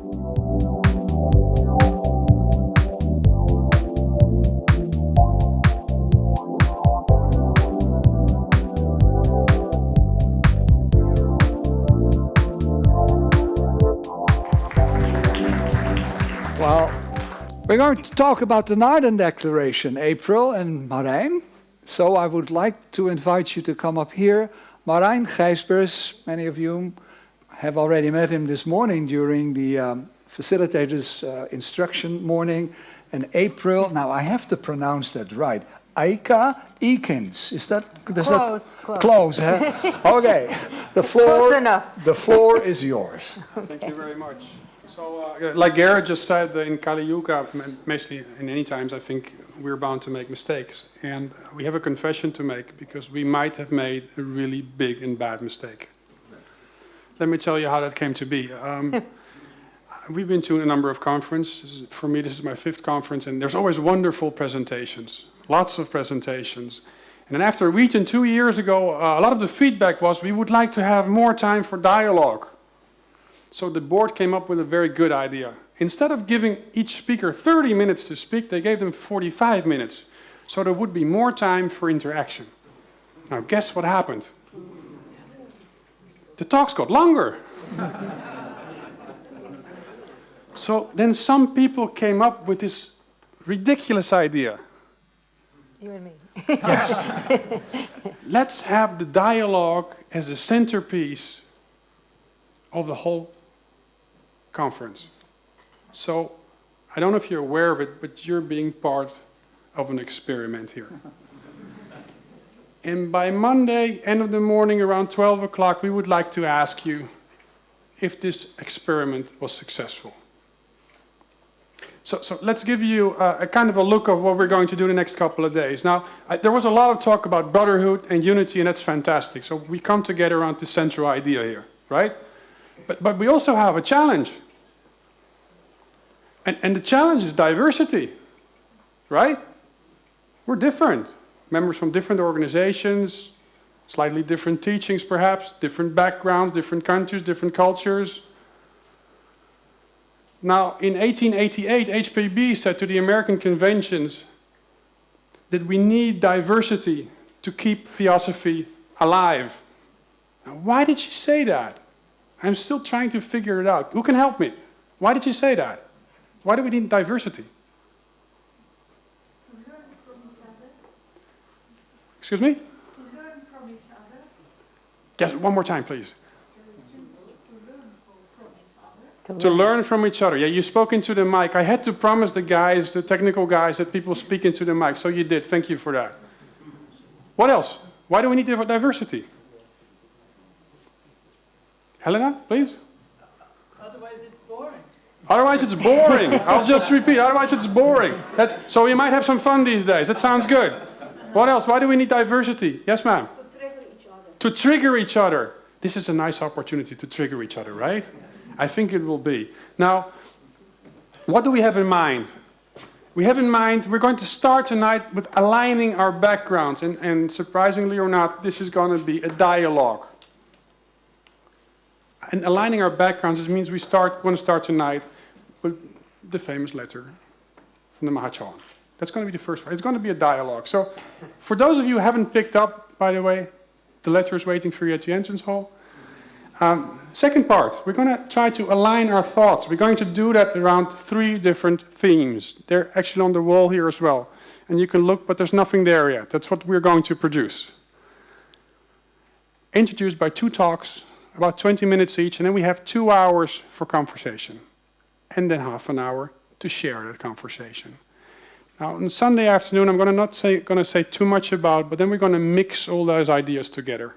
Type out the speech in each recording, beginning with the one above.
Well, we're going to talk about the Naarden Declaration, April and Marijn. So I would like to invite you to come up here. Marijn, Gijsbers, many of you have already met him this morning during the facilitator's instruction morning. And April, now I have to pronounce that right. Hejka-Ekins. Is that close? Close, huh? Okay. Close enough. The floor is yours. Okay. Thank you very much. So, like Garrett just said, in Kali Yuga, mostly in any times, I think we're bound to make mistakes. And we have a confession to make because we might have made a really big and bad mistake. Let me tell you how that came to be. We've been to a number of conferences. For me, this is my 5th conference, and there's always wonderful presentations, lots of presentations. And then after a region 2 years ago, a lot of the feedback was we would like to have more time for dialogue. So the board came up with a very good idea. Instead of giving each speaker 30 minutes to speak, they gave them 45 minutes. So there would be more time for interaction. Now guess what happened? The talks got longer. So then some people came up with this ridiculous idea. You and me. Yes. Let's have the dialogue as a centerpiece of the whole conference. So, I don't know if you're aware of it, but you're being part of an experiment here. And by Monday, end of the morning, around 12 o'clock, we would like to ask you if this experiment was successful. So let's give you a kind of a look of what we're going to do the next couple of days. Now, there was a lot of talk about brotherhood and unity, and that's fantastic. So we come together around this central idea here, right? But we also have a challenge. And the challenge is diversity, right? We're different. Members from different organizations, slightly different teachings perhaps, different backgrounds, different countries, different cultures. Now, in 1888, HPB said to the American conventions that we need diversity to keep Theosophy alive. Now, why did she say that? I'm still trying to figure it out. Who can help me? Why did you say that? Why do we need diversity? To learn from each other. Excuse me? To learn from each other. Yes, one more time, please. To learn from each other. To learn from each other. Yeah, you spoke into the mic. I had to promise the guys, the technical guys, that people speak into the mic. So you did. Thank you for that. What else? Why do we need diversity? Helena, please. Otherwise it's boring. Otherwise it's boring. I'll just repeat. Otherwise it's boring. So we might have some fun these days. That sounds good. What else? Why do we need diversity? Yes, ma'am. To trigger each other. To trigger each other. This is a nice opportunity to trigger each other, right? I think it will be. Now, what do we have in mind? We have in mind, we're going to start tonight with aligning our backgrounds. And surprisingly or not, this is going to be a dialogue. And aligning our backgrounds, this means we want to start tonight with the famous letter from the Mahachohan. That's going to be the first one. It's going to be a dialogue. So, for those of you who haven't picked up, by the way, the letter is waiting for you at the entrance hall. Second part, we're going to try to align our thoughts. We're going to do that around 3 different themes. They're actually on the wall here as well. And you can look, but there's nothing there yet. That's what we're going to produce. Introduced by 2 talks, about 20 minutes each, and then we have 2 hours for conversation. And then half an hour to share that conversation. Now, on Sunday afternoon, I'm going to say too much about, but then we're going to mix all those ideas together.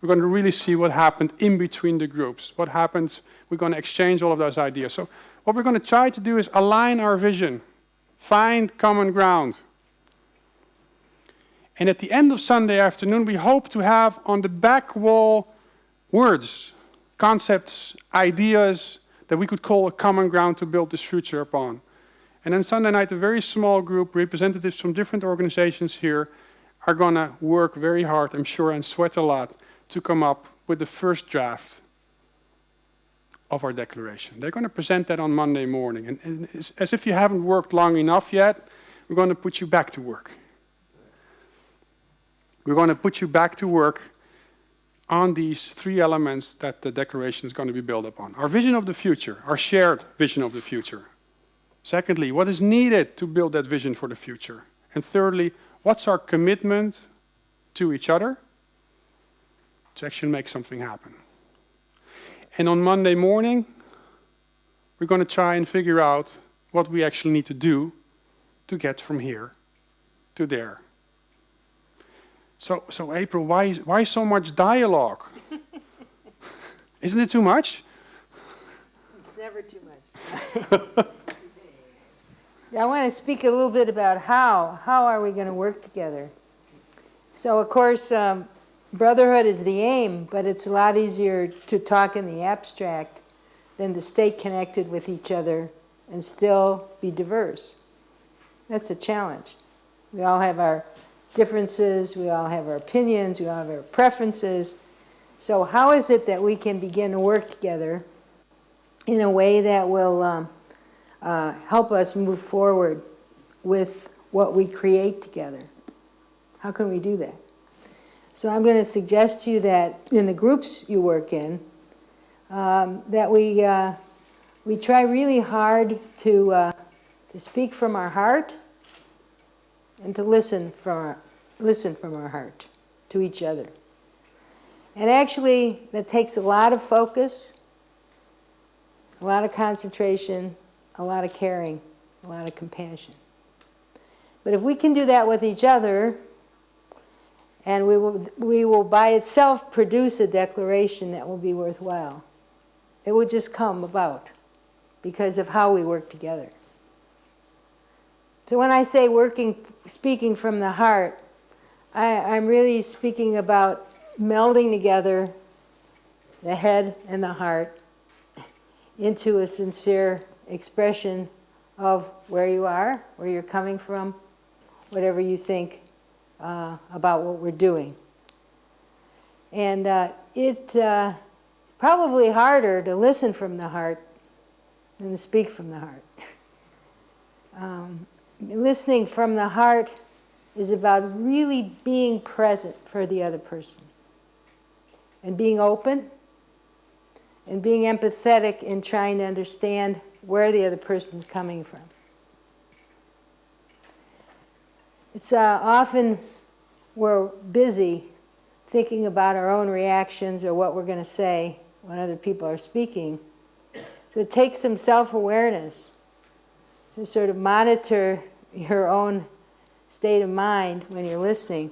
We're going to really see what happened in between the groups. What happens, we're going to exchange all of those ideas. So what we're going to try to do is align our vision, find common ground. And at the end of Sunday afternoon, we hope to have on the back wall words, concepts, ideas that we could call a common ground to build this future upon. And then Sunday night, a very small group, representatives from different organizations here, are going to work very hard, I'm sure, and sweat a lot to come up with the first draft of our declaration. They're going to present that on Monday morning. And as if you haven't worked long enough yet, we're going to put you back to work. We're going to put you back to work on these three elements that the declaration is going to be built upon. Our vision of the future, our shared vision of the future. Secondly, what is needed to build that vision for the future? And thirdly, what's our commitment to each other to actually make something happen? And on Monday morning, we're going to try and figure out what we actually need to do to get from here to there. So April, why so much dialogue? Isn't it too much? It's never too much. I want to speak a little bit about how are we going to work together. So of course, brotherhood is the aim, but it's a lot easier to talk in the abstract than to stay connected with each other and still be diverse. That's a challenge. We all have our differences, we all have our opinions, we all have our preferences. So how is it that we can begin to work together in a way that will help us move forward with what we create together? How can we do that? So I'm going to suggest to you that in the groups you work in, that we try really hard to speak from our heart and to listen from our heart to each other. And actually, that takes a lot of focus, a lot of concentration, a lot of caring, a lot of compassion. But if we can do that with each other, and we will by itself produce a declaration that will be worthwhile. It will just come about because of how we work together. So when I say speaking from the heart, I'm really speaking about melding together the head and the heart into a sincere expression of where you are, where you're coming from, whatever you think about what we're doing. And it's probably harder to listen from the heart than to speak from the heart. Listening from the heart is about really being present for the other person and being open and being empathetic in trying to understand where the other person's coming from. It's often we're busy thinking about our own reactions or what we're going to say when other people are speaking. So it takes some self-awareness to sort of monitor your own state of mind when you're listening,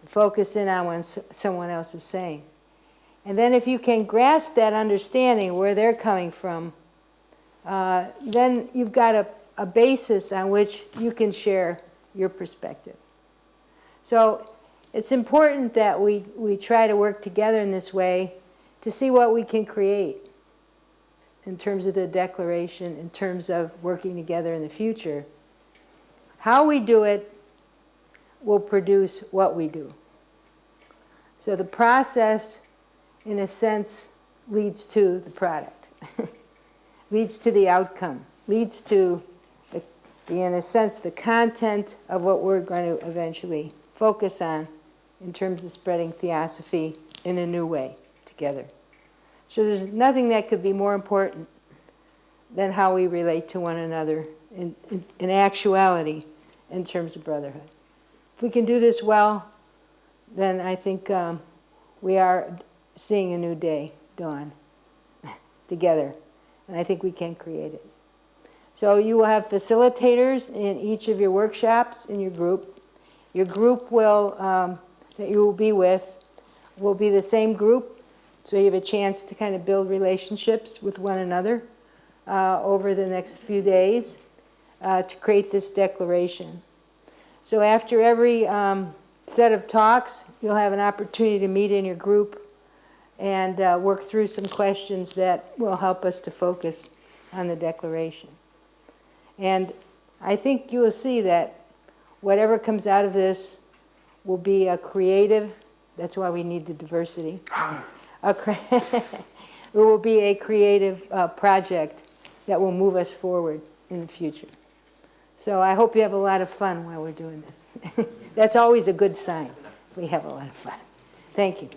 focus in on what someone else is saying. And then if you can grasp that understanding where they're coming from, then you've got a basis on which you can share your perspective. So it's important that we try to work together in this way to see what we can create in terms of the declaration, in terms of working together in the future. How we do it will produce what we do. So the process, in a sense, leads to the product, leads to the outcome, leads to, in a sense, the content of what we're going to eventually focus on in terms of spreading Theosophy in a new way together. So there's nothing that could be more important than how we relate to one another in actuality in terms of brotherhood. If we can do this well, then I think we are seeing a new day dawn together, and I think we can create it. So you will have facilitators in each of your workshops in your group. Your group will, that you will be with will be the same group, so you have a chance to kind of build relationships with one another over the next few days to create this declaration. So after every set of talks, you'll have an opportunity to meet in your group and work through some questions that will help us to focus on the declaration. And I think you will see that whatever comes out of this will be a creative, that's why we need the diversity, it will be a creative project that will move us forward in the future. So I hope you have a lot of fun while we're doing this. That's always a good sign. We have a lot of fun. Thank you.